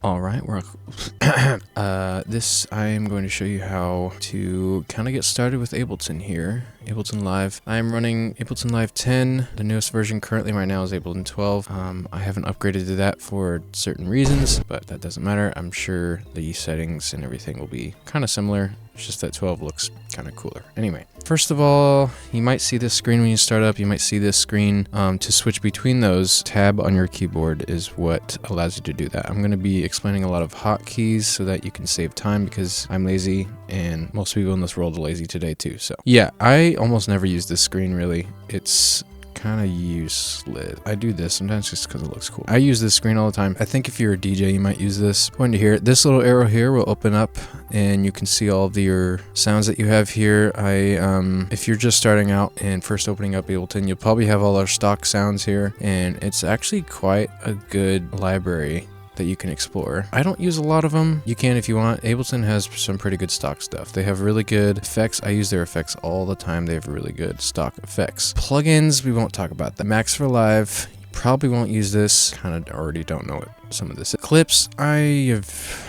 All right, we're this I am going to show you how to kind of get started with Ableton here. Ableton Live. I'm running Ableton Live 10. The newest version currently right now is Ableton 12. I haven't upgraded to that for certain reasons, but that doesn't matter. I'm sure the settings and everything will be kind of similar. It's just that 12 looks kind of cooler. Anyway, first of all, you might see this screen when you start up. You might see this screen. To switch between those, tab on your keyboard is what allows you to do that. I'm going to be explaining a lot of hotkeys so that you can save time because I'm lazy and most people in this world are lazy today too. So yeah, I almost never use this screen really. It's kind of useless. I do this sometimes just because it looks cool. I use this screen all the time. I think if you're a DJ, you might use this. Going to here, this little arrow here will open up and you can see all of your sounds that you have here. If you're just starting out and first opening up Ableton, you'll probably have all our stock sounds here, and it's actually quite a good library that you can explore. I don't use a lot of them. You can if you want. Ableton has some pretty good stock stuff. They have really good effects. I use their effects all the time. They have really good stock effects. Plugins, we won't talk about that. Max for Live, you probably won't use this. Kind of already don't know what some of this is. Clips, I have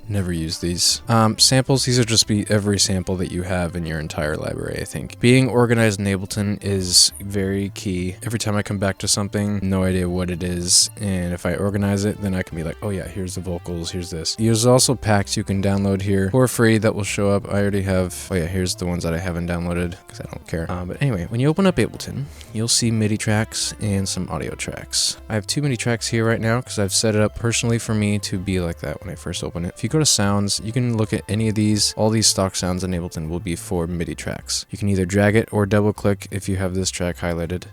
never used these. Samples, these are just every sample that you have in your entire library, I think. Being organized in Ableton is very key. Every time I come back to something, no idea what it is, and if I organize it, then I can be like, oh yeah, here's the vocals, here's this. There's also packs you can download here for free that will show up. I already have, oh yeah, here's the ones that I haven't downloaded because I don't care. But anyway, when you open up Ableton, you'll see MIDI tracks and some audio tracks. I have 2 MIDI tracks here right now because I've set it up personally for me to be like that when I first open it. If you go to sounds, you can look at any of these. All these stock sounds in Ableton will be for MIDI tracks. You can either drag it or double click if you have this track highlighted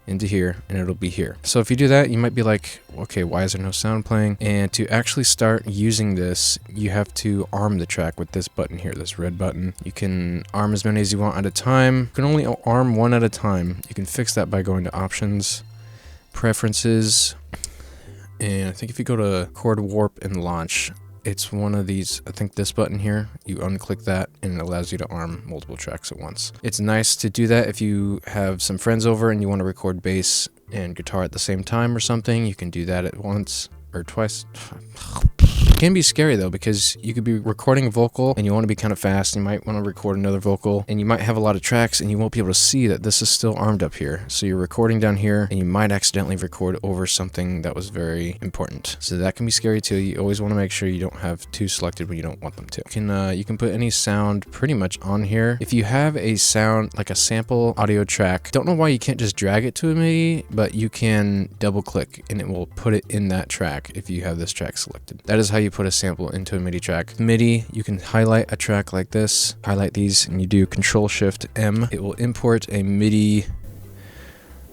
into here, and it'll be here. So if you do that, you might be like, okay, why is there no sound playing? And to actually start using this, you have to arm the track with this button here, this red button. You can arm as many as you want at a time. You can only arm one at a time. You can fix that by going to options, preferences, and I think if you go to chord warp and launch, it's one of these, I think this button here, you unclick that and it allows you to arm multiple tracks at once. It's nice to do that if you have some friends over and you want to record bass and guitar at the same time or something. You can do that at once or twice. It can be scary though, because you could be recording a vocal and you want to be kind of fast. You might want to record another vocal and you might have a lot of tracks and you won't be able to see that this is still armed up here. So you're recording down here and you might accidentally record over something that was very important. So that can be scary too. You always want to make sure you don't have 2 selected when you don't want them to. You can put any sound pretty much on here. If you have a sound like a sample audio track, don't know why you can't just drag it to a MIDI, but you can double click and it will put it in that track if you have this track selected. That is how you put a sample into a MIDI track. MIDI, you can highlight a track like this, highlight these, and you do Control-Shift-M. It will import a MIDI.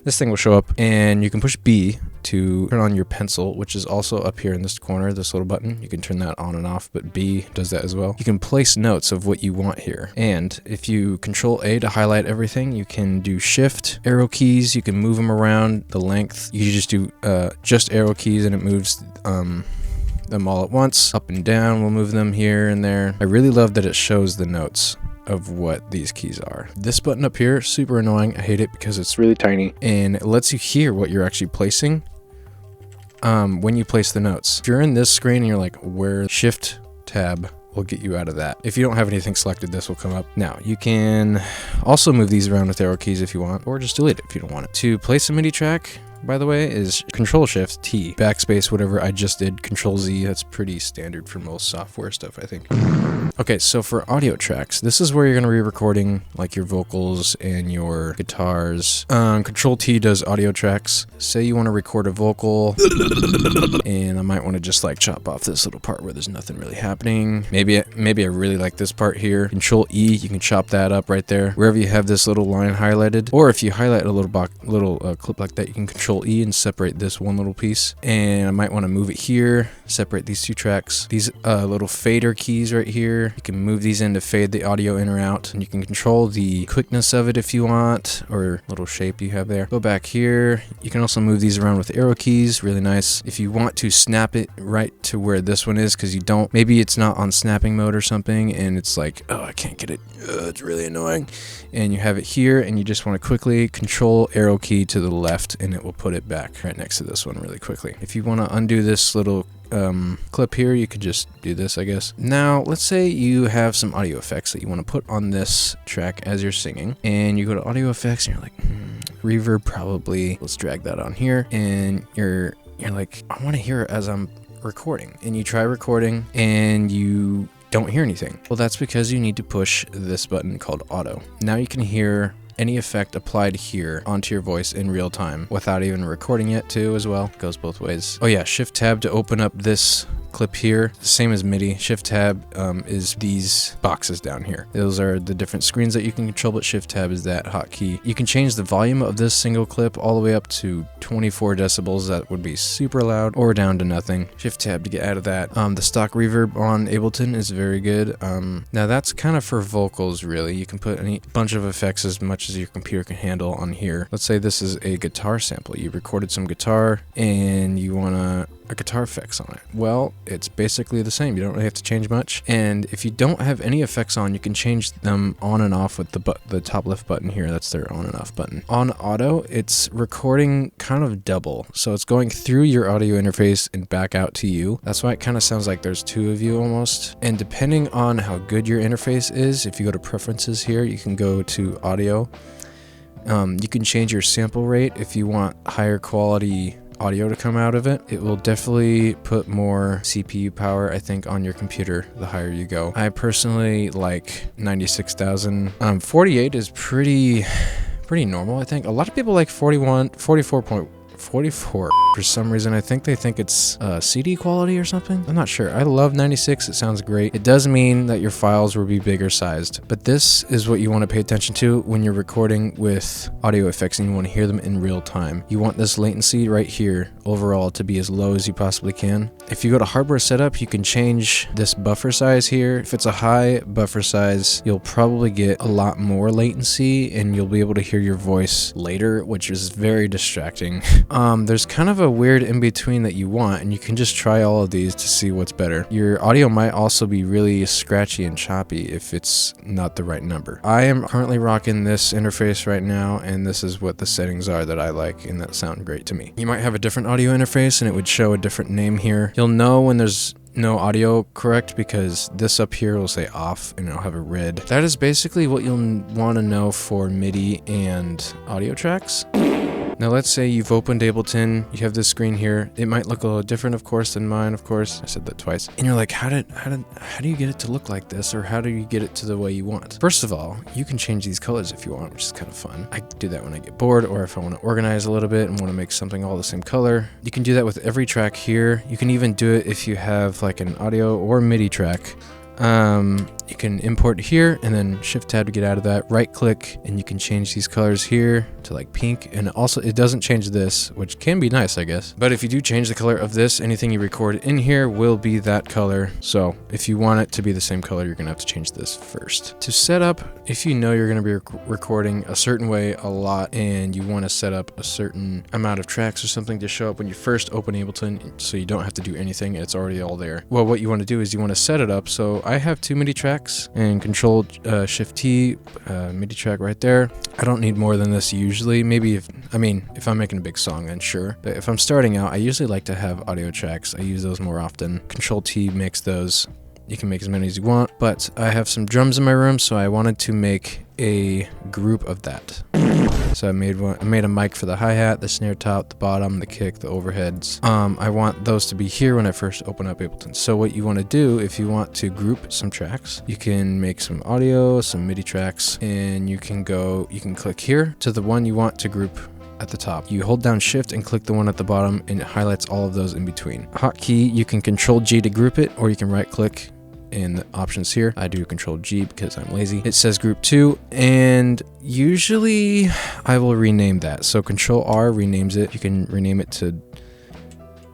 This thing will show up, and you can push B to turn on your pencil, which is also up here in this corner, this little button. You can turn that on and off, but B does that as well. You can place notes of what you want here. And if you Control A to highlight everything, you can do Shift, arrow keys, you can move them around the length. You just do just arrow keys and it moves them all at once. Up and down, we'll move them here and there. I really love that it shows the notes of what these keys are. This button up here, super annoying. I hate it because it's really tiny and it lets you hear what you're actually placing when you place the notes. If you're in this screen and you're like, where, Shift tab will get you out of that. If you don't have anything selected, this will come up. Now, you can also move these around with arrow keys if you want, or just delete it if you don't want it. To place a MIDI track, by the way, is Control-Shift-T. Backspace, whatever I just did, Control-Z. That's pretty standard for most software stuff, I think. Okay, so for audio tracks, this is where you're going to be recording like your vocals and your guitars. Control-T does audio tracks. Say you want to record a vocal, and I might want to just like chop off this little part where there's nothing really happening. Maybe I really like this part here. Control-E, you can chop that up right there. Wherever you have this little line highlighted, or if you highlight a little clip like that, you can Control-E and separate this one little piece. And I might want to move it here, separate these 2 tracks. These little fader keys right here, you can move these in to fade the audio in or out, and you can control the quickness of it if you want, or little shape you have there. Go back here. You can also move these around with arrow keys, really nice. If you want to snap it right to where this one is, because you don't, maybe it's not on snapping mode or something, and it's like, oh, I can't get it. It's really annoying. And you have it here, and you just want to quickly Control arrow key to the left, and it will put it back right next to this one really quickly. If you want to undo this little clip here, you could just do this, I guess. Now, let's say you have some audio effects that you want to put on this track as you're singing, and you go to audio effects, and you're like, reverb probably. Let's drag that on here, and you're like, I want to hear it as I'm recording, and you try recording, and you don't hear anything. Well, that's because you need to push this button called auto. Now you can hear any effect applied here onto your voice in real time without even recording it too as well. Goes both ways. Oh yeah, shift tab to open up this clip here. Same as MIDI. Shift tab is these boxes down here. Those are the different screens that you can control, but shift tab is that hotkey. You can change the volume of this single clip all the way up to 24 decibels. That would be super loud, or down to nothing. Shift tab to get out of that. The stock reverb on Ableton is very good. Now that's kind of for vocals, really. You can put any bunch of effects as much as your computer can handle on here. Let's say this is a guitar sample. You recorded some guitar and you want a guitar effects on it. Well, it's basically the same. You don't really have to change much. And if you don't have any effects on, you can change them on and off with the top left button here. That's their on and off button. On auto, it's recording kind of double. So it's going through your audio interface and back out to you. That's why it kind of sounds like there's two of you almost. And depending on how good your interface is, if you go to preferences here, you can go to audio. You can change your sample rate if you want higher quality audio to come out of it. It will definitely put more CPU power, I think, on your computer the higher you go. I personally like 96,000. 48 is pretty normal, I think. A lot of people like 44. For some reason, I think they think it's CD quality or something. I'm not sure. I love 96. It sounds great. It does mean that your files will be bigger sized, but this is what you want to pay attention to when you're recording with audio effects and you want to hear them in real time. You want this latency right here overall to be as low as you possibly can. If you go to hardware setup, you can change this buffer size here. If it's a high buffer size, you'll probably get a lot more latency and you'll be able to hear your voice later, which is very distracting. There's kind of a weird in-between that you want, and you can just try all of these to see what's better. Your audio might also be really scratchy and choppy if it's not the right number. I am currently rocking this interface right now, and this is what the settings are that I like and that sound great to me. You might have a different audio interface and it would show a different name here. You'll know when there's no audio correct because this up here will say off and it'll have a red. That is basically what you'll want to know for MIDI and audio tracks. Now let's say you've opened Ableton, you have this screen here. It might look a little different, of course, than mine, of course. I said that twice. And you're like, how do you get it to look like this, or how do you get it to the way you want? First of all, you can change these colors if you want, which is kind of fun. I do that when I get bored, or if I want to organize a little bit and want to make something all the same color. You can do that with every track here. You can even do it if you have like an audio or MIDI track. You can import here and then shift tab to get out of that. Right click and you can change these colors here to like pink, and also it doesn't change this, which can be nice, I guess. But if you do change the color of this, anything you record in here will be that color. So if you want it to be the same color, you're gonna have to change this first. To set up, if you know you're gonna be recording a certain way a lot and you want to set up a certain amount of tracks or something to show up when you first open Ableton so you don't have to do anything, it's already all there. Well, what you want to do is you want to set it up. So I have two MIDI tracks and control shift T, MIDI track right there. I don't need more than this usually. Maybe if I'm making a big song, then sure. But if I'm starting out, I usually like to have audio tracks. I use those more often. Control T makes those. You can make as many as you want, but I have some drums in my room, so I wanted to make a group of that. So I made a mic for the hi-hat, the snare top, the bottom, the kick, the overheads. I want those to be here when I first open up Ableton. So what you want to do, if you want to group some tracks, you can make some audio, some MIDI tracks, and you can click here to the one you want to group at the top. You hold down shift and click the one at the bottom, and it highlights all of those in between. Hotkey, you can control G to group it, or you can right click in the options here. I do control G because I'm lazy. It says group 2, and usually I will rename that. So control R renames it. You can rename it to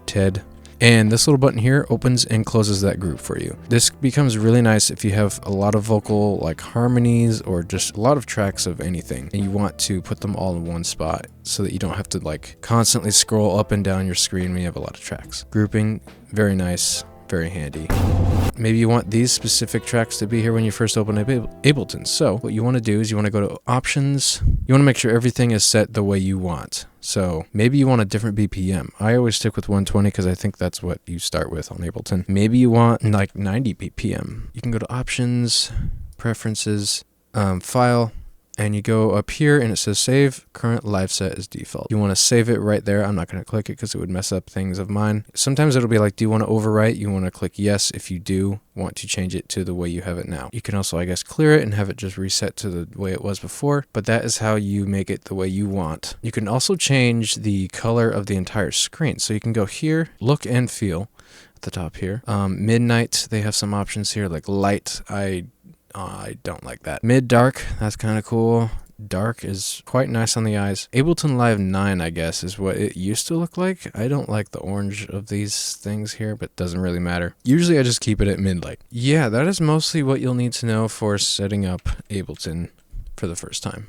Ted. And this little button here opens and closes that group for you. This becomes really nice if you have a lot of vocal like harmonies or just a lot of tracks of anything and you want to put them all in one spot so that you don't have to like constantly scroll up and down your screen when you have a lot of tracks. Grouping, very nice, very handy. maybe you want these specific tracks to be here when you first open Ableton. So what you want to do is you want to go to options. You want to make sure everything is set the way you want. So maybe you want a different BPM. I always stick with 120 because I think that's what you start with on Ableton. Maybe you want like 90 BPM. You can go to options, preferences, file, and you go up here and it says save current live set as default. You want to save it right there. I'm not going to click it because it would mess up things of mine. Sometimes it'll be like, do you want to overwrite? You want to click yes if you do want to change it to the way you have it now. You can also, I guess, clear it and have it just reset to the way it was before, but that is how you make it the way you want. You can also change the color of the entire screen. So you can go here, look and feel at the top here. Midnight, they have some options here like light. I don't like that. Mid-dark, that's kind of cool. Dark is quite nice on the eyes. Ableton Live 9, I guess, is what it used to look like. I don't like the orange of these things here, but it doesn't really matter. Usually I just keep it at mid-light. Yeah, that is mostly what you'll need to know for setting up Ableton for the first time.